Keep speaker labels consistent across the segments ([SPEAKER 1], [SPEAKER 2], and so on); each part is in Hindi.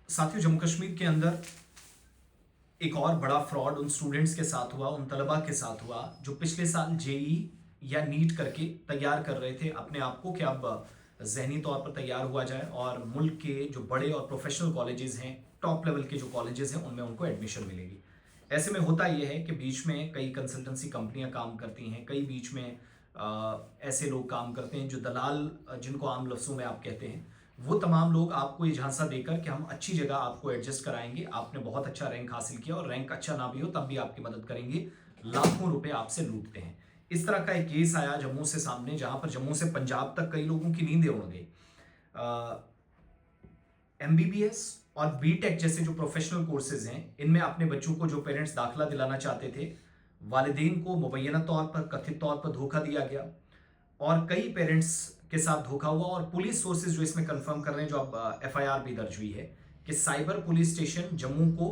[SPEAKER 1] साथियों, जम्मू कश्मीर के अंदर एक और बड़ा फ्रॉड उन स्टूडेंट्स के साथ हुआ, उन तलबा के साथ हुआ जो पिछले साल जेई या नीट करके तैयार कर रहे थे अपने आप को कि अब जहनी तौर पर तैयार हुआ जाए और मुल्क के जो बड़े और प्रोफेशनल कॉलेजेस हैं, टॉप लेवल के जो कॉलेजेस हैं, उनमें उनको एडमिशन मिलेगी। ऐसे में होता यह है कि बीच में कई कंसल्टेंसी कंपनियां काम करती हैं, कई बीच में ऐसे लोग काम करते हैं जो दलाल, जिनको आम लफ्ज़ों में आप कहते हैं, वो तमाम लोग आपको ये झांसा देकर कि हम अच्छी जगह आपको एडजस्ट कराएंगे, आपने बहुत अच्छा रैंक हासिल किया और रैंक अच्छा ना भी हो तब भी आपकी मदद करेंगे, लाखों रुपए आपसे लूटते हैं। इस तरह का एक केस आया जम्मू से सामने, जहां पर जम्मू से पंजाब तक कई लोगों की नींदें उड़ गई। एमबीबीएस और बीटेक जैसे जो प्रोफेशनल कोर्सेज हैं, इनमें अपने बच्चों को जो पेरेंट्स दाखिला दिलाना चाहते थे, वालिदैन को मुबैना तौर पर, कथित तौर पर धोखा दिया गया और कई पेरेंट्स के साथ धोखा हुआ। और पुलिस सोर्सेज जो इसमें कंफर्म कर रहे हैं, जो अब एफआईआर भी दर्ज हुई है, कि साइबर पुलिस स्टेशन जम्मू को,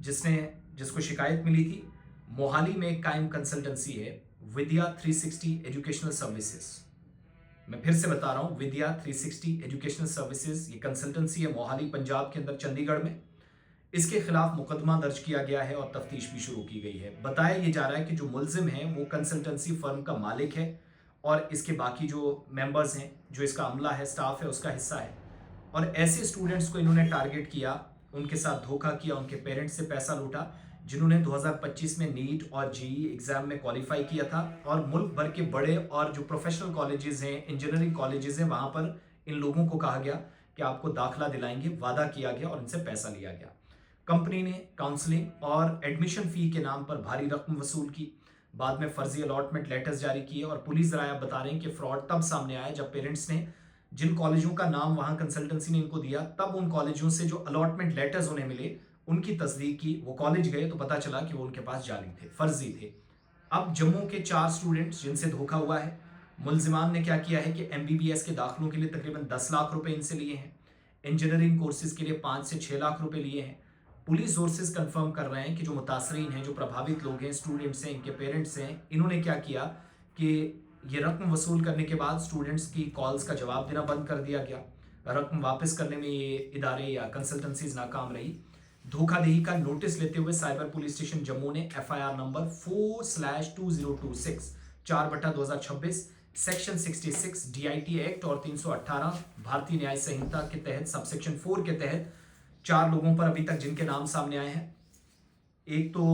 [SPEAKER 1] जिसने जिसको शिकायत मिली थी, मोहाली में एक कायम कंसल्टेंसी है, विद्या 360 एजुकेशनल सर्विसेज। मैं फिर से बता रहा हूं, विद्या 360 एजुकेशनल सर्विसेज, ये कंसल्टेंसी है मोहाली, पंजाब के अंदर, चंडीगढ़ में। इसके खिलाफ मुकदमा दर्ज किया गया है और तफ्तीश भी शुरू की गई है। बताया ये जा रहा है कि जो मुलजिम है वो कंसल्टेंसी फर्म का मालिक है और इसके बाकी जो मेंबर्स हैं, जो इसका अमला है, स्टाफ है, उसका हिस्सा है। और ऐसे स्टूडेंट्स को इन्होंने टारगेट किया, उनके साथ धोखा किया, उनके पेरेंट्स से पैसा लूटा, जिन्होंने 2025 में नीट और जेई एग्जाम में क्वालिफाई किया था और मुल्क भर के बड़े और जो प्रोफेशनल कॉलेजेस हैं, इंजीनियरिंग कॉलेजेस हैं, वहां पर इन लोगों को कहा गया कि आपको दाखिला दिलाएंगे, वादा किया गया और इनसे पैसा लिया गया। कंपनी ने काउंसलिंग और एडमिशन फी के नाम पर भारी रकम वसूल की, बाद में फर्जी अलॉटमेंट लेटर्स जारी किए और पुलिस जराया बता रहे हैं कि फ्रॉड तब सामने आया जब पेरेंट्स ने जिन कॉलेजों का नाम वहां कंसल्टेंसी ने इनको दिया, तब उन कॉलेजों से जो अलॉटमेंट लेटर्स उन्हें मिले, उनकी तस्दीक की। वो कॉलेज गए तो पता चला कि वो उनके पास जाली थे, फर्जी थे। अब जम्मू के 4 स्टूडेंट्स जिनसे धोखा हुआ है, मुलजिमान ने क्या किया है कि एमबीबीएस के दाखिलों के लिए तकरीबन 10 लाख रुपए इनसे लिए हैं, इंजीनियरिंग कोर्सेज के लिए 5 से 6 लाख रुपए लिए हैं। पुलिस सोर्सेज कंफर्म कर रहे हैं कि जो मुतासरीन हैं, जो प्रभावित लोग हैं, स्टूडेंट्स हैं, इनके पेरेंट्स हैं, इन्होंने क्या किया कि ये रकम वसूल करने के बाद स्टूडेंट्स की कॉल्स का जवाब देना बंद कर दिया गया। रकम वापस करने में ये इदारे या कंसल्टेंसीज नाकाम रही। धोखाधड़ी का नोटिस लेते हुए साइबर पुलिस स्टेशन जम्मू ने FIR number 4/2026 4/2026 section 66 DIT act और 318 भारतीय न्याय संहिता के तहत सबसेक्शन 4 के तहत 4 लोगों पर अभी तक जिनके नाम सामने आए हैं। एक तो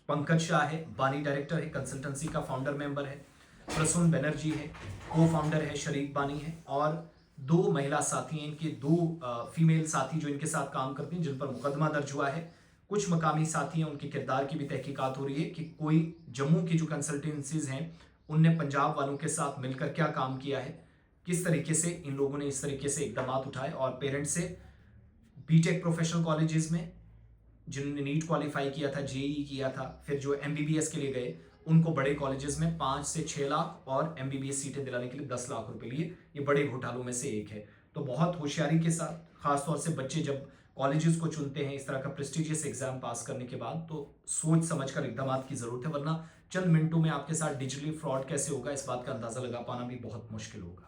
[SPEAKER 1] पंकज शाह है, बानी डायरेक्टर है, कंसल्टेंसी का फाउंडर मेंबर है। प्रसून बनर्जी है, को फाउंडर है, शरीक बानी है। और 2 महिला साथी हैं, इनके 2 फीमेल साथी जो इनके साथ काम करती हैं, जिन पर मुकदमा दर्ज हुआ है। कुछ मकामी साथी हैं, उनके किरदार की भी तहकीकात हो रही है कि कोई जम्मू की जो कंसल्टेंसीज हैं, उनने पंजाब वालों के साथ मिलकर क्या काम किया है, किस तरीके से इन लोगों ने इस तरीके से इकदाम उठाए और पेरेंट्स से बीटेक प्रोफेशनल कॉलेजेस में, जिन्होंने नीट क्वालिफाई किया था, जेई किया था, फिर जो एमबीबीएस के लिए गए, उनको बड़े कॉलेजेस में 5 से 6 लाख और एमबीबीएस सीटें दिलाने के लिए 10 लाख रुपए लिए। ये बड़े घोटालों में से एक है। तो बहुत होशियारी के साथ, खासतौर से बच्चे जब कॉलेजेस को चुनते हैं इस तरह का प्रेस्टिजियस एग्जाम पास करने के बाद, तो सोच समझकर इकदाम की जरूरत है, वरना चंद मिनटों में आपके साथ डिजिटली फ्रॉड कैसे होगा, इस बात का अंदाजा लगा पाना भी बहुत मुश्किल होगा।